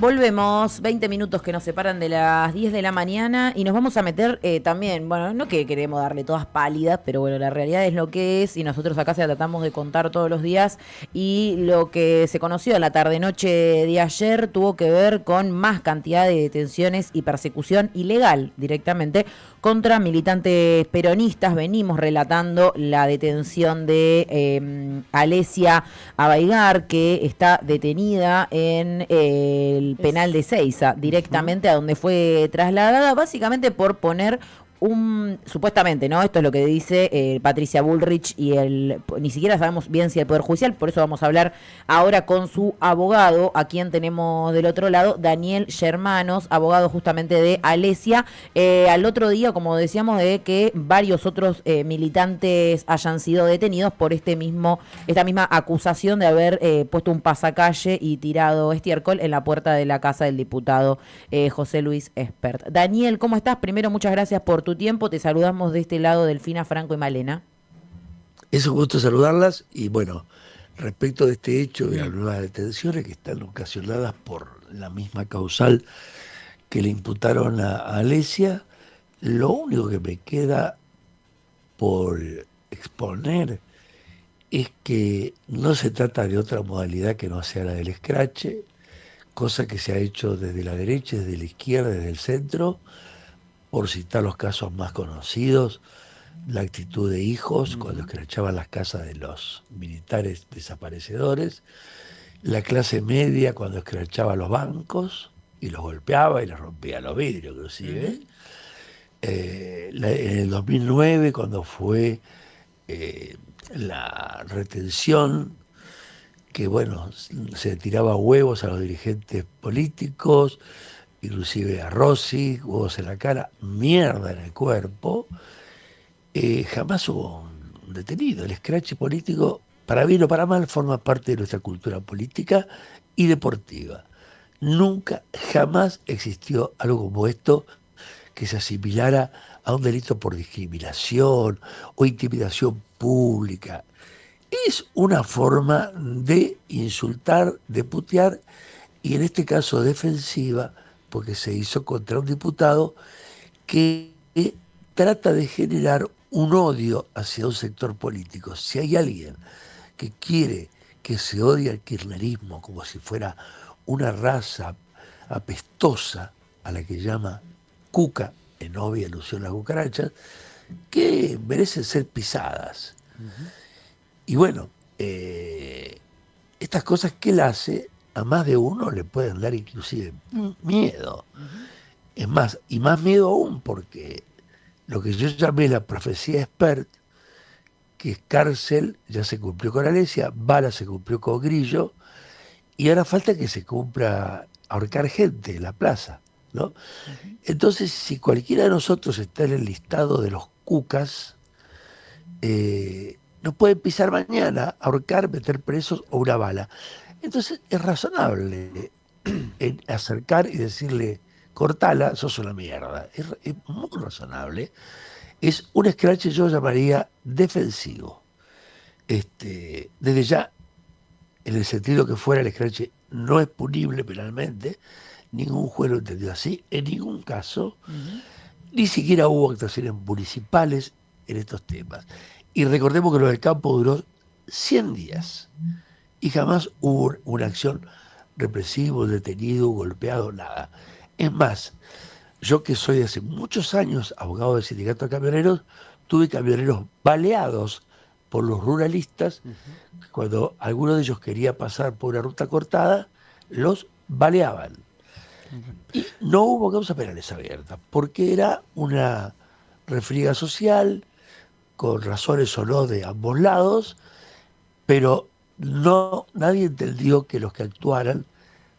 Volvemos, 20 minutos que nos separan de las 10 de la mañana y nos vamos a meter también, bueno, no que queremos darle todas pálidas, pero bueno, la realidad es lo que es y nosotros acá se la tratamos de contar todos los días y lo que se conoció en la tarde-noche de ayer tuvo que ver con más cantidad de detenciones y persecución ilegal directamente contra militantes peronistas. Venimos relatando la detención de Alesia Abaigar, que está detenida en el penal de Seiza, directamente a donde fue trasladada, básicamente por poner supuestamente, ¿no? Esto es lo que dice Patricia Bullrich y ni siquiera sabemos bien si el Poder Judicial, por eso vamos a hablar ahora con su abogado, a quien tenemos del otro lado, Daniel Germanos, abogado justamente de Alesia. Al otro día, como decíamos, de que varios otros militantes hayan sido detenidos por esta misma acusación de haber puesto un pasacalle y tirado estiércol en la puerta de la casa del diputado José Luis Espert. Daniel, ¿cómo estás? Primero, muchas gracias por tu tiempo. Te saludamos de este lado, Delfina, Franco y Malena. Es un gusto saludarlas y bueno, respecto de este hecho y las nuevas detenciones que están ocasionadas por la misma causal que le imputaron a Alesia, lo único que me queda por exponer es que no se trata de otra modalidad que no sea la del escrache, cosa que se ha hecho desde la derecha, desde la izquierda, desde el centro, por citar los casos más conocidos, la actitud de Hijos cuando escrachaban las casas de los militares desaparecedores, la clase media cuando escrachaba los bancos y los golpeaba y les rompía los vidrios inclusive, en el 2009 cuando fue la retención, que bueno, se tiraba huevos a los dirigentes políticos, inclusive a Rossi, huevos en la cara, mierda en el cuerpo, jamás hubo un detenido. El escrache político, para bien o para mal, forma parte de nuestra cultura política y deportiva. Nunca, jamás existió algo como esto que se asimilara a un delito por discriminación o intimidación pública. Es una forma de insultar, de putear, y en este caso defensiva, porque se hizo contra un diputado que trata de generar un odio hacia un sector político. Si hay alguien que quiere que se odie al kirchnerismo como si fuera una raza apestosa a la que llama cuca, en obvia alusión a las cucarachas, que merecen ser pisadas. Y bueno, estas cosas que él hace, a más de uno le pueden dar inclusive miedo. Es más, y más miedo aún, porque lo que yo llamé la profecía Espert, que es cárcel, ya se cumplió con Alesia, bala se cumplió con Grillo, y ahora falta que se cumpla ahorcar gente en la plaza, ¿no? Entonces, si cualquiera de nosotros está en el listado de los cucas, nos pueden pisar mañana, ahorcar, meter presos o una bala. Entonces es razonable en acercar y decirle, cortala, sos una mierda. Es muy razonable. Es un escrache, yo llamaría defensivo. Desde ya, en el sentido que fuera el escrache, no es punible penalmente, ningún juez lo entendió así, en ningún caso, ni siquiera hubo actuaciones municipales en estos temas. Y recordemos que lo del campo duró 100 días y jamás hubo una acción represiva, detenido, golpeado, nada. Es más, yo que soy hace muchos años abogado del sindicato de camioneros, tuve camioneros baleados por los ruralistas, cuando alguno de ellos quería pasar por una ruta cortada, los baleaban. Y no hubo causas penales abiertas, porque era una refriega social, con razones o no de ambos lados, pero nadie entendió que los que actuaran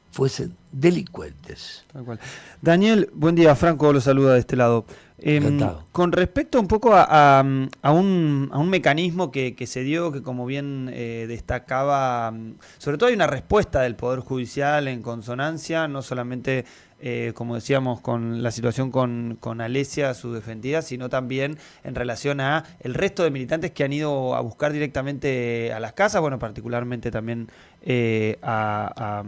fuesen delincuentes. Tal cual. Daniel, buen día, Franco lo saluda de este lado. Con respecto un poco a un mecanismo que se dio, que como bien destacaba, sobre todo hay una respuesta del Poder Judicial en consonancia, no solamente como decíamos, con la situación con Alesia, su defendida, sino también en relación a el resto de militantes que han ido a buscar directamente a las casas, bueno, particularmente también a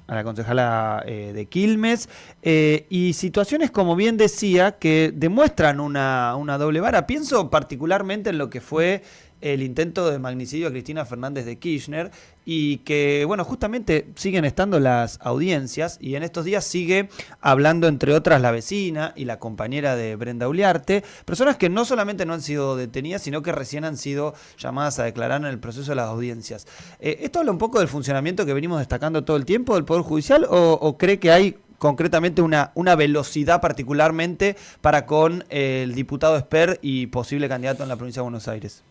la concejala de Quilmes, y situaciones, como bien decía, que demuestran una doble vara. Pienso particularmente en lo que fue el intento de magnicidio a Cristina Fernández de Kirchner, y que, bueno, justamente siguen estando las audiencias, y en estos días sigue hablando, entre otras, la vecina y la compañera de Brenda Uliarte, personas que no solamente no han sido detenidas, sino que recién han sido llamadas a declarar en el proceso de las audiencias. ¿Esto habla un poco del funcionamiento que venimos destacando todo el tiempo del Poder Judicial, o cree que hay concretamente una velocidad particularmente para con el diputado Esper y posible candidato en la provincia de Buenos Aires?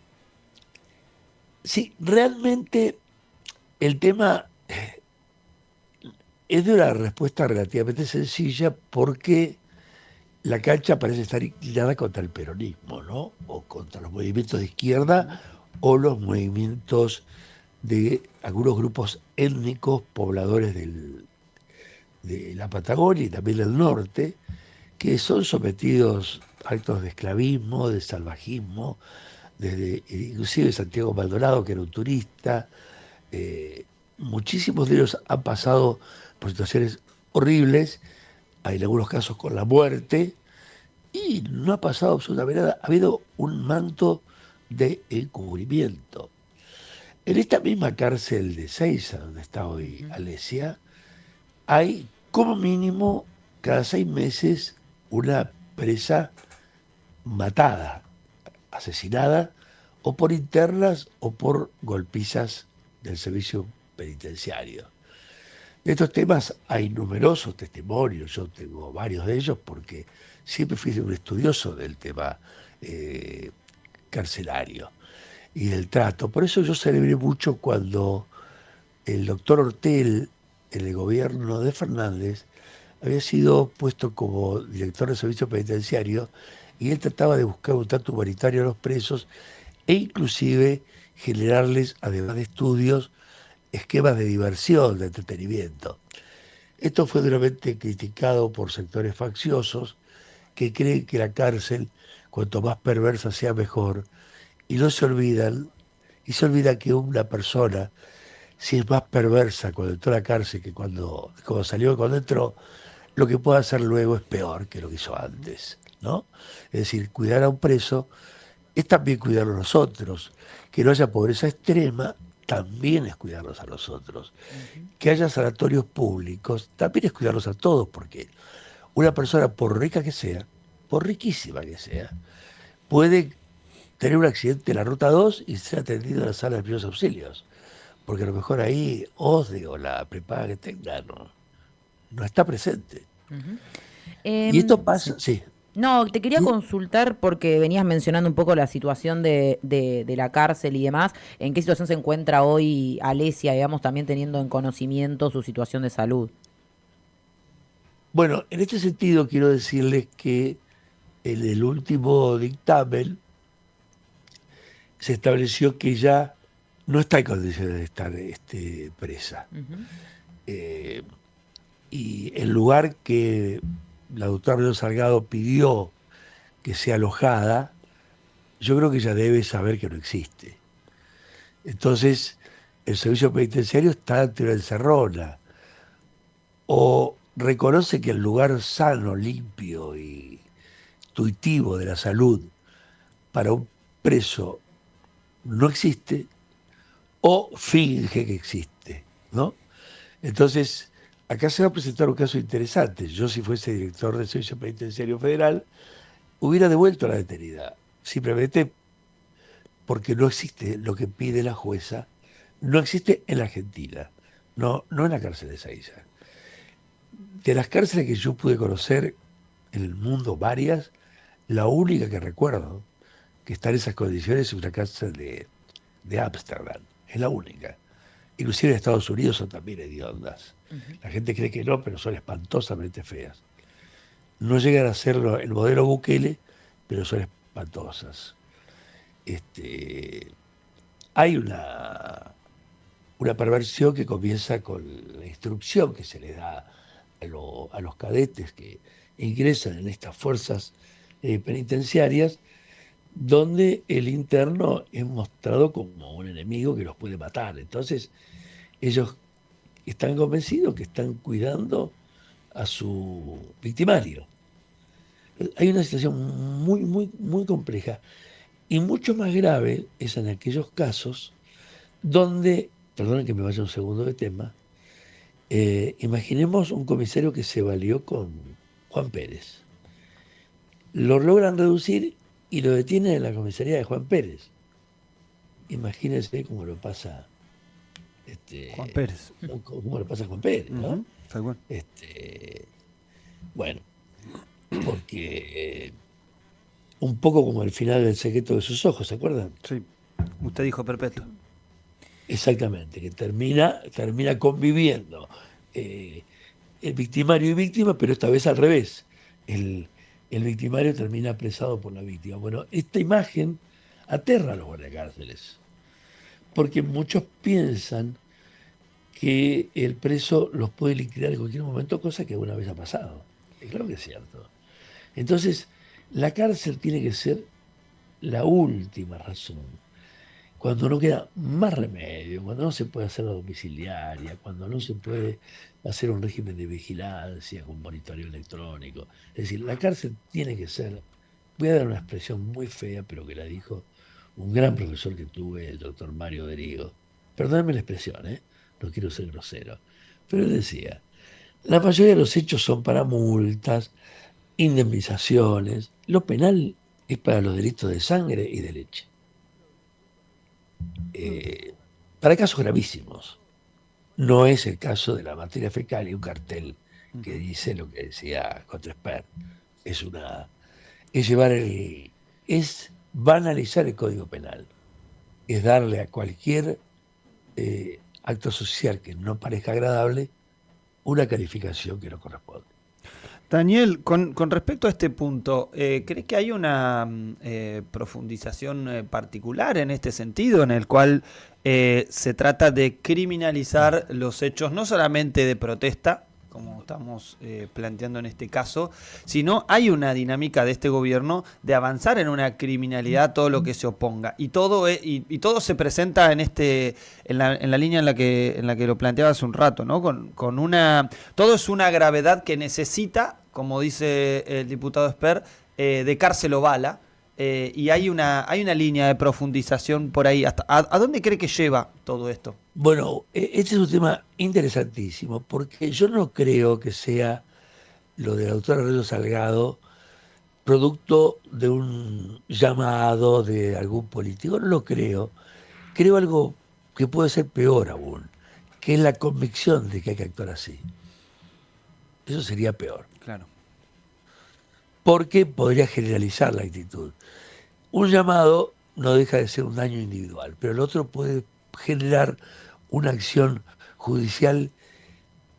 Sí, realmente el tema es de una respuesta relativamente sencilla, porque la cancha parece estar inclinada contra el peronismo, ¿no? O contra los movimientos de izquierda o los movimientos de algunos grupos étnicos pobladores de la Patagonia y también del norte, que son sometidos a actos de esclavismo, de salvajismo, desde inclusive Santiago Maldonado, que era un turista. Muchísimos de ellos han pasado por situaciones horribles, hay en algunos casos con la muerte, y no ha pasado absolutamente nada. Ha habido un manto de encubrimiento. En esta misma cárcel de Seiza, donde está hoy Alesia, hay como mínimo cada 6 meses una presa matada, asesinada, o por internas o por golpizas del servicio penitenciario. De estos temas hay numerosos testimonios, yo tengo varios de ellos porque siempre fui un estudioso del tema carcelario y del trato. Por eso yo celebré mucho cuando el doctor Ortel, en el gobierno de Fernández, había sido puesto como director del servicio penitenciario, y él trataba de buscar un trato humanitario a los presos e inclusive generarles, además de estudios, esquemas de diversión, de entretenimiento. Esto fue duramente criticado por sectores facciosos que creen que la cárcel, cuanto más perversa sea, mejor, y no se olvidan, y se olvida que una persona, si es más perversa cuando entró a la cárcel que cuando salió, cuando entró, lo que puede hacer luego es peor que lo que hizo antes, ¿no? Es decir, cuidar a un preso es también cuidarlo a nosotros. Que no haya pobreza extrema también es cuidarlos a nosotros. Que haya sanatorios públicos también es cuidarlos a todos, porque una persona, por rica que sea, por riquísima que sea, puede tener un accidente en la ruta 2 y ser atendido en la sala de primeros auxilios. Porque a lo mejor ahí OSDE o la prepaga que tenga no está presente. Y esto pasa, sí. No, te quería consultar porque venías mencionando un poco la situación de la cárcel y demás. ¿En qué situación se encuentra hoy Alesia, digamos, también teniendo en conocimiento su situación de salud? Bueno, en este sentido quiero decirles que en el último dictamen se estableció que ya no está en condiciones de estar presa. Y el lugar que la doctora León Salgado pidió que sea alojada, yo creo que ella debe saber que no existe. Entonces, el servicio penitenciario está ante una encerrona. O reconoce que el lugar sano, limpio y intuitivo de la salud para un preso no existe, o finge que existe, ¿no? Entonces, acá se va a presentar un caso interesante. Yo, si fuese director del Servicio Penitenciario Federal, hubiera devuelto a la detenida, simplemente porque no existe lo que pide la jueza, no existe en la Argentina, no en la cárcel de Seiza. De las cárceles que yo pude conocer en el mundo, varias, la única que recuerdo que está en esas condiciones es una cárcel de Ámsterdam, es la única. Inclusive en Estados Unidos son también hediondas. La gente cree que no, pero son espantosamente feas. No llegan a ser el modelo Bukele, pero son espantosas. Hay una perversión que comienza con la instrucción que se le da a los cadetes que ingresan en estas fuerzas penitenciarias, donde el interno es mostrado como un enemigo que los puede matar. Entonces, ellos están convencidos que están cuidando a su victimario. Hay una situación muy, muy, muy compleja y mucho más grave es en aquellos casos donde, perdonen que me vaya un segundo de tema, imaginemos un comisario que se valió con Juan Pérez. Lo logran reducir y lo detienen en la comisaría de Juan Pérez. Imagínense cómo lo pasa Juan Pérez. cómo lo pasa a Juan Pérez, ¿no? Uh-huh. Bueno, porque un poco como el final del Secreto de sus ojos, ¿se acuerdan? Sí, usted dijo perpetuo. Exactamente, que termina conviviendo el victimario y víctima, pero esta vez al revés. El victimario termina apresado por la víctima. Bueno, esta imagen aterra a los guardacárceles, porque muchos piensan que el preso los puede liquidar en cualquier momento, cosa que alguna vez ha pasado. Y claro que es cierto. Entonces, la cárcel tiene que ser la última razón. Cuando no queda más remedio, cuando no se puede hacer la domiciliaria, cuando no se puede hacer un régimen de vigilancia con monitoreo electrónico. Es decir, la cárcel tiene que ser, voy a dar una expresión muy fea, pero que la dijo un gran profesor que tuve, el doctor Mario Derigo. Perdónenme la expresión, no quiero ser grosero, pero él decía, la mayoría de los hechos son para multas, indemnizaciones, lo penal es para los delitos de sangre y de leche. Para casos gravísimos. No es el caso de la materia fecal y un cartel que dice lo que decía Contreras. Es banalizar el Código Penal. Es darle a cualquier acto social que no parezca agradable una calificación que no corresponde. Daniel, con respecto a este punto, ¿cree que hay una profundización particular en este sentido, en el cual se trata de criminalizar los hechos no solamente de protesta, como estamos planteando en este caso, sino hay una dinámica de este gobierno de avanzar en una criminalidad todo lo que se oponga, y todo se presenta en la línea en la que lo planteaba hace un rato, ¿no? Todo es una gravedad que necesita, como dice el diputado Esper, de cárcel o bala, y hay una línea de profundización por ahí. ¿A dónde cree que lleva todo esto? Bueno, este es un tema interesantísimo, porque yo no creo que sea lo de la doctora Arroyo Salgado producto de un llamado de algún político. No lo creo. Creo algo que puede ser peor aún, que es la convicción de que hay que actuar así. Eso sería peor. Claro. Porque podría generalizar la actitud. Un llamado no deja de ser un daño individual, pero el otro puede generar una acción judicial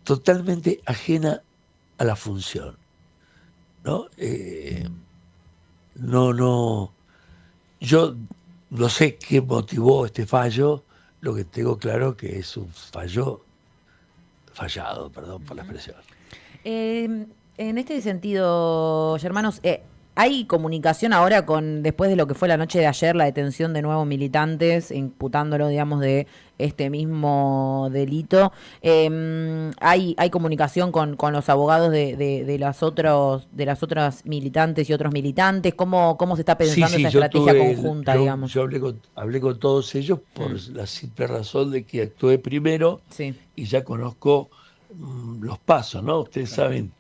totalmente ajena a la función, ¿no? Yo no sé qué motivó este fallo, lo que tengo claro que es un fallado, perdón por la expresión. En este sentido, hermanos, ¿hay comunicación ahora después de lo que fue la noche de ayer, la detención de nuevos militantes, imputándolo, digamos, de este mismo delito? ¿Hay comunicación con los abogados de las otras militantes y otros militantes? ¿Cómo se está pensando esa estrategia conjunta, digamos? Yo hablé con todos ellos por la simple razón de que actué primero y ya conozco los pasos, ¿no? Ustedes saben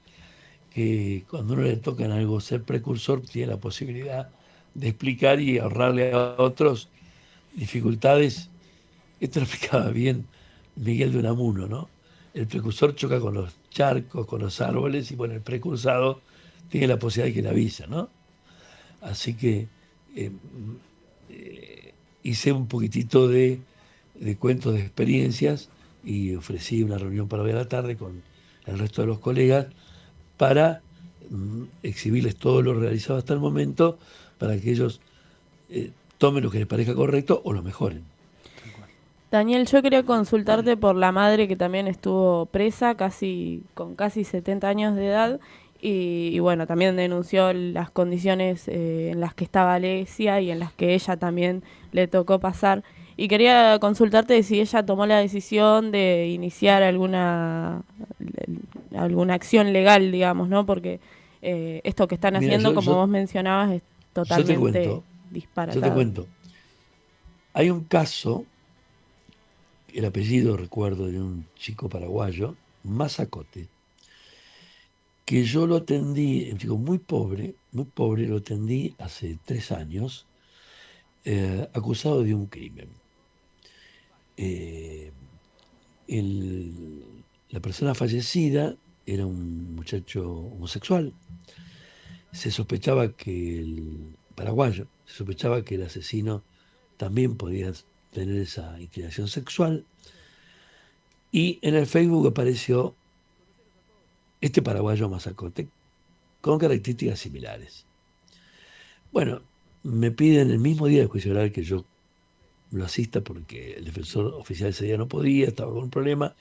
que cuando uno le toca en algo ser precursor, tiene la posibilidad de explicar y ahorrarle a otros dificultades. Esto lo explicaba bien Miguel de Unamuno, ¿no? El precursor choca con los charcos, con los árboles, y bueno, el precursado tiene la posibilidad de que le avisa, ¿no? Así que hice un poquitito de cuentos de experiencias y ofrecí una reunión para hoy a la tarde con el resto de los colegas para exhibirles todo lo realizado hasta el momento, para que ellos tomen lo que les parezca correcto o lo mejoren. Daniel, yo quería consultarte por la madre que también estuvo presa con casi 70 años de edad y bueno, también denunció las condiciones en las que estaba Alesia y en las que ella también le tocó pasar. Y quería consultarte si ella tomó la decisión de iniciar alguna acción legal, digamos, ¿no? Porque esto que están haciendo, como vos mencionabas, es totalmente disparatado. Yo te cuento. Hay un caso, el apellido recuerdo de un chico paraguayo, Mazacote, que yo lo atendí, un chico muy pobre, lo atendí hace 3 años, acusado de un crimen. La persona fallecida era un muchacho homosexual. Se sospechaba que el asesino también podía tener esa inclinación sexual. Y en el Facebook apareció este paraguayo Mazacote con características similares. Bueno, me piden el mismo día del juicio oral que yo lo asista porque el defensor oficial ese día no podía, estaba con un problema.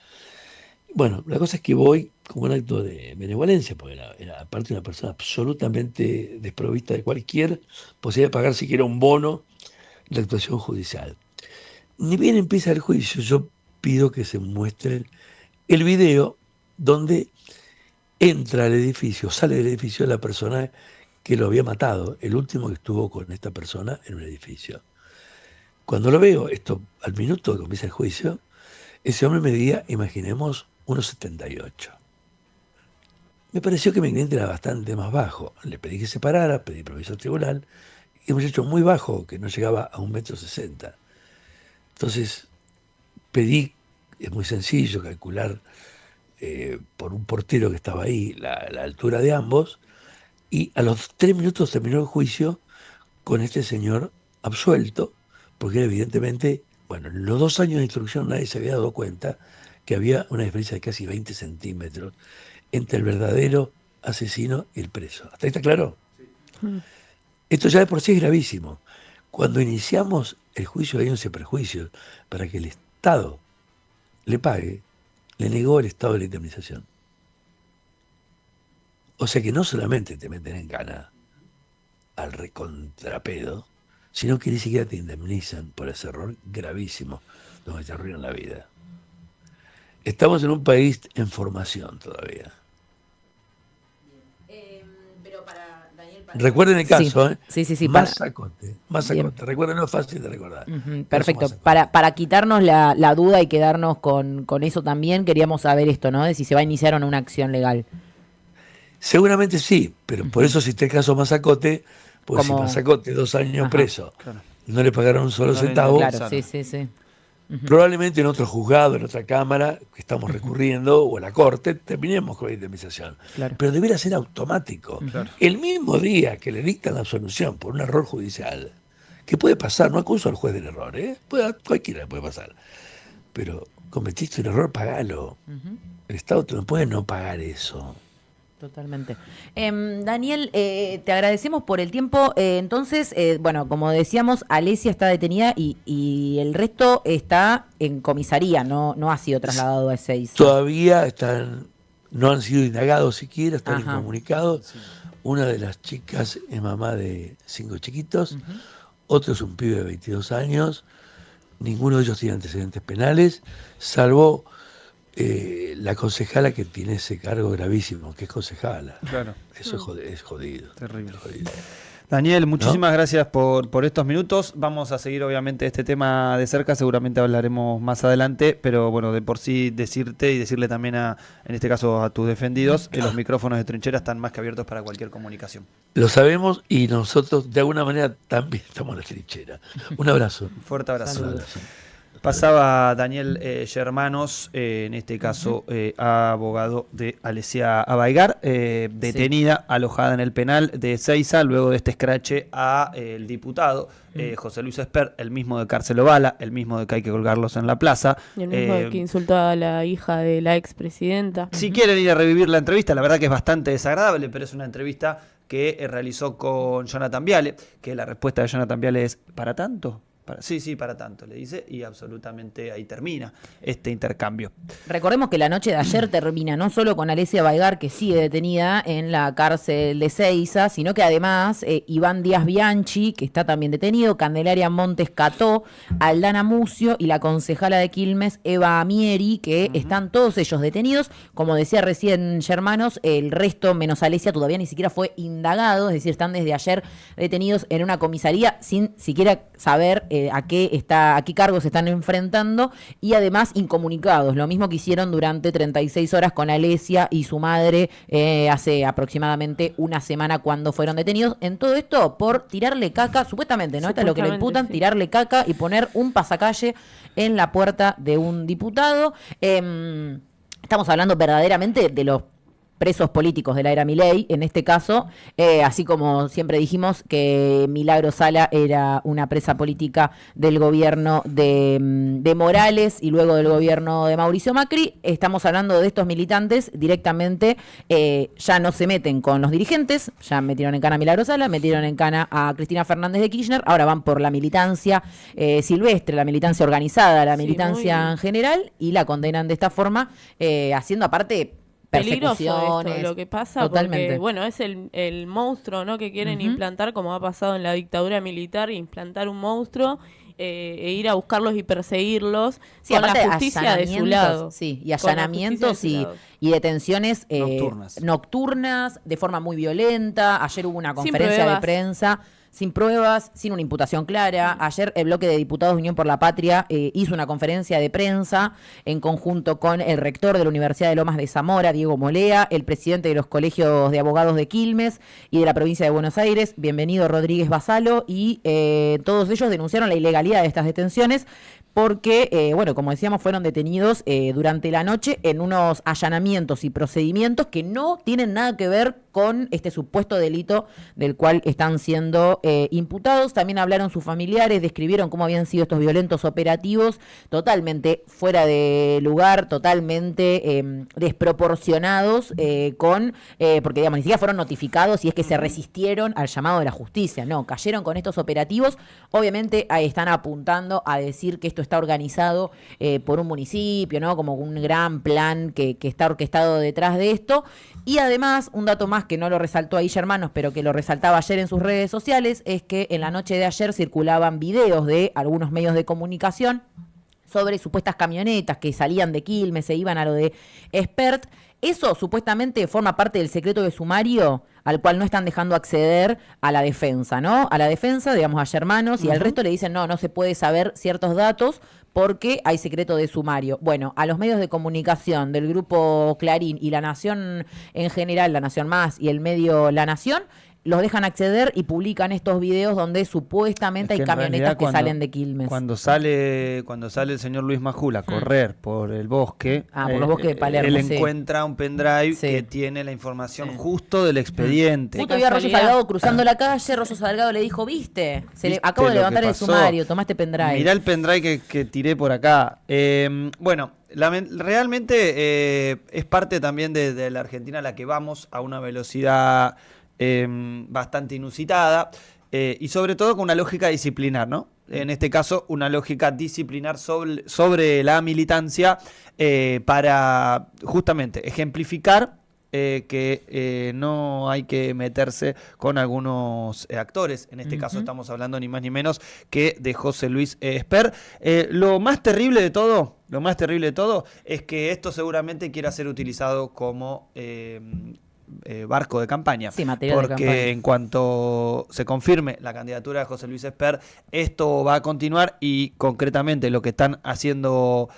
Bueno, la cosa es que voy como un acto de benevolencia, porque era aparte una persona absolutamente desprovista de cualquier posibilidad de pagar siquiera un bono de actuación judicial. Ni bien empieza el juicio, yo pido que se muestre el video donde entra al edificio, sale del edificio la persona que lo había matado, el último que estuvo con esta persona en un edificio. Cuando lo veo, esto al minuto que comienza el juicio, ese hombre medía, imaginemos, 1,78. Me pareció que mi cliente era bastante más bajo. Le pedí que se parara, pedí permiso al tribunal, y un muchacho muy bajo, que no llegaba a 1,60 m. Entonces, pedí, es muy sencillo calcular por un portero que estaba ahí la altura de ambos, y a los 3 minutos terminó el juicio con este señor absuelto, porque evidentemente, bueno, en los 2 años de instrucción nadie se había dado cuenta que había una diferencia de casi 20 centímetros entre el verdadero asesino y el preso. ¿Hasta ahí está claro? Sí. Esto ya de por sí es gravísimo. Cuando iniciamos el juicio hay 11 prejuicios para que el Estado le pague, le negó el Estado de la indemnización. O sea que no solamente te meten en cana al recontrapedo, sino que ni siquiera te indemnizan por ese error gravísimo donde te arruinan la vida. Estamos en un país en formación todavía. Pero para Daniel, recuerden el caso, sí. Mazacote. Recuerden, no es fácil de recordar. Perfecto. Para quitarnos la duda y quedarnos con eso también, queríamos saber esto, ¿no? De si se va a iniciar o no una acción legal. Seguramente sí, pero por eso cité el caso Mazacote, pues si Mazacote 2 años preso, claro, no le pagaron un solo centavo. Claro, sí. Probablemente en otro juzgado, en otra cámara que estamos recurriendo, o en la corte, terminemos con la indemnización. Claro. Pero debería ser automático. Claro. El mismo día que le dictan la absolución por un error judicial, que puede pasar, no acuso al juez del error, cualquiera le puede pasar. Pero cometiste un error, pagalo. El Estado no puede no pagar eso. Totalmente. Daniel, te agradecemos por el tiempo. Entonces, bueno, como decíamos, Alesia está detenida y el resto está en comisaría, no ha sido trasladado a Ezeiza. Todavía no han sido indagados siquiera, están incomunicados. Sí. Una de las chicas es mamá de 5 chiquitos, otro es un pibe de 22 años, ninguno de ellos tiene antecedentes penales, salvo la concejala que tiene ese cargo gravísimo, que es concejala. Claro. Eso es jodido. Terrible. Es jodido. Daniel, muchísimas gracias por estos minutos. Vamos a seguir obviamente este tema de cerca, seguramente hablaremos más adelante, pero bueno, de por sí decirte y decirle también en este caso a tus defendidos, que los micrófonos de Trinchera están más que abiertos para cualquier comunicación. Lo sabemos y nosotros de alguna manera también estamos en la trinchera. Un abrazo. Fuerte abrazo. Pasaba Daniel Germanos, en este caso abogado de Alesia Abaigar, detenida, alojada en el penal de Ezeiza, luego de este escrache a el diputado José Luis Espert, el mismo de Cárcel Bala, el mismo de que hay que colgarlos en la plaza. Y el mismo de que insultó a la hija de la expresidenta. Si quieren ir a revivir la entrevista, la verdad que es bastante desagradable, pero es una entrevista que realizó con Jonathan Viale, que la respuesta de Jonathan Viale es: ¿para tanto? Para tanto, le dice, y absolutamente ahí termina este intercambio. Recordemos que la noche de ayer termina no solo con Alesia Baigar, que sigue detenida en la cárcel de Seiza, sino que además Iván Díaz Bianchi, que está también detenido, Candelaria Montes Cató, Aldana Mucio y la concejala de Quilmes, Eva Amieri, que están todos ellos detenidos. Como decía recién Germanos, el resto, menos Alesia, todavía ni siquiera fue indagado, es decir, están desde ayer detenidos en una comisaría sin siquiera saber a qué cargos se están enfrentando y además incomunicados. Lo mismo que hicieron durante 36 horas con Alesia y su madre hace aproximadamente una semana cuando fueron detenidos. En todo esto por tirarle caca, supuestamente, ¿no? Esto es lo que le imputan, sí. Tirarle caca y poner un pasacalle en la puerta de un diputado. Estamos hablando verdaderamente de los presos políticos de la era Milei, en este caso, así como siempre dijimos que Milagro Sala era una presa política del gobierno de Morales y luego del gobierno de Mauricio Macri, estamos hablando de estos militantes directamente, ya no se meten con los dirigentes, ya metieron en cana a Milagro Sala, metieron en cana a Cristina Fernández de Kirchner, ahora van por la militancia silvestre, la militancia organizada, la militancia en general, y la condenan de esta forma, haciendo aparte peligroso esto, lo que pasa, totalmente. Porque bueno, es el monstruo, ¿no?, que quieren implantar, como ha pasado en la dictadura militar, implantar un monstruo e ir a buscarlos y perseguirlos, sí, con la justicia de su lado. Sí, y allanamientos y detenciones nocturnas, de forma muy violenta. Ayer hubo una conferencia de prensa sin pruebas, sin una imputación clara. Ayer el bloque de diputados de Unión por la Patria hizo una conferencia de prensa en conjunto con el rector de la Universidad de Lomas de Zamora, Diego Molea, el presidente de los colegios de abogados de Quilmes y de la provincia de Buenos Aires, bienvenido Rodríguez Basalo, y todos ellos denunciaron la ilegalidad de estas detenciones porque, bueno, como decíamos, fueron detenidos durante la noche en unos allanamientos y procedimientos que no tienen nada que ver con este supuesto delito del cual están siendo imputados. También hablaron sus familiares, describieron cómo habían sido estos violentos operativos, totalmente fuera de lugar, totalmente desproporcionados, porque digamos, ni siquiera fueron notificados y es que se resistieron al llamado de la justicia, no, cayeron con estos operativos. Obviamente ahí están apuntando a decir que esto está organizado por un municipio, ¿no?, como un gran plan que está orquestado detrás de esto. Y además, un dato más que no lo resaltó ahí Germanos, pero que lo resaltaba ayer en sus redes sociales, es que en la noche de ayer circulaban videos de algunos medios de comunicación sobre supuestas camionetas que salían de Quilmes, se iban a lo de Espert. Eso supuestamente forma parte del secreto de sumario al cual no están dejando acceder a la defensa, ¿no? A la defensa, digamos, a Germanos, y al resto le dicen, no se puede saber ciertos datos porque hay secreto de sumario. Bueno, a los medios de comunicación del grupo Clarín y La Nación en general, La Nación Más y el medio La Nación, los dejan acceder y publican estos videos donde supuestamente hay camionetas que salen de Quilmes. Cuando sale el señor Luis Majul a correr por el bosque, por los bosques de Palermo, él encuentra un pendrive que tiene la información justo del expediente. Justo vio a Rosso Salgado cruzando la calle, Rosso Salgado le dijo, acabo de levantar el sumario, tomá este pendrive. Mirá el pendrive que tiré por acá. Bueno, realmente es parte también de la Argentina a la que vamos a una velocidad bastante inusitada y sobre todo con una lógica disciplinar, ¿no? En este caso, una lógica disciplinar sobre la militancia para justamente ejemplificar que no hay que meterse con algunos actores. En este caso estamos hablando ni más ni menos que de José Luis Espert. Lo más terrible de todo es que esto seguramente quiera ser utilizado como barco de campaña, porque en cuanto se confirme la candidatura de José Luis Espert, esto va a continuar y concretamente lo que están haciendo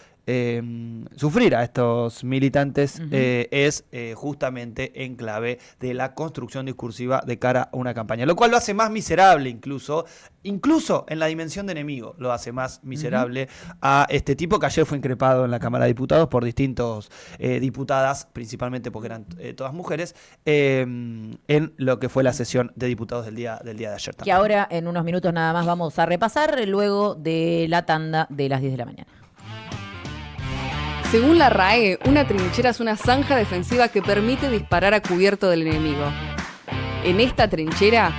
sufrir a estos militantes es justamente en clave de la construcción discursiva de cara a una campaña, lo cual lo hace más miserable incluso en la dimensión de enemigo, lo hace más miserable a este tipo que ayer fue increpado en la Cámara de Diputados por distintos diputadas, principalmente porque eran todas mujeres, en lo que fue la sesión de diputados del día de ayer también. Que ahora en unos minutos nada más vamos a repasar luego de la tanda de las 10 de la mañana. Según la RAE, una trinchera es una zanja defensiva que permite disparar a cubierto del enemigo. En esta trinchera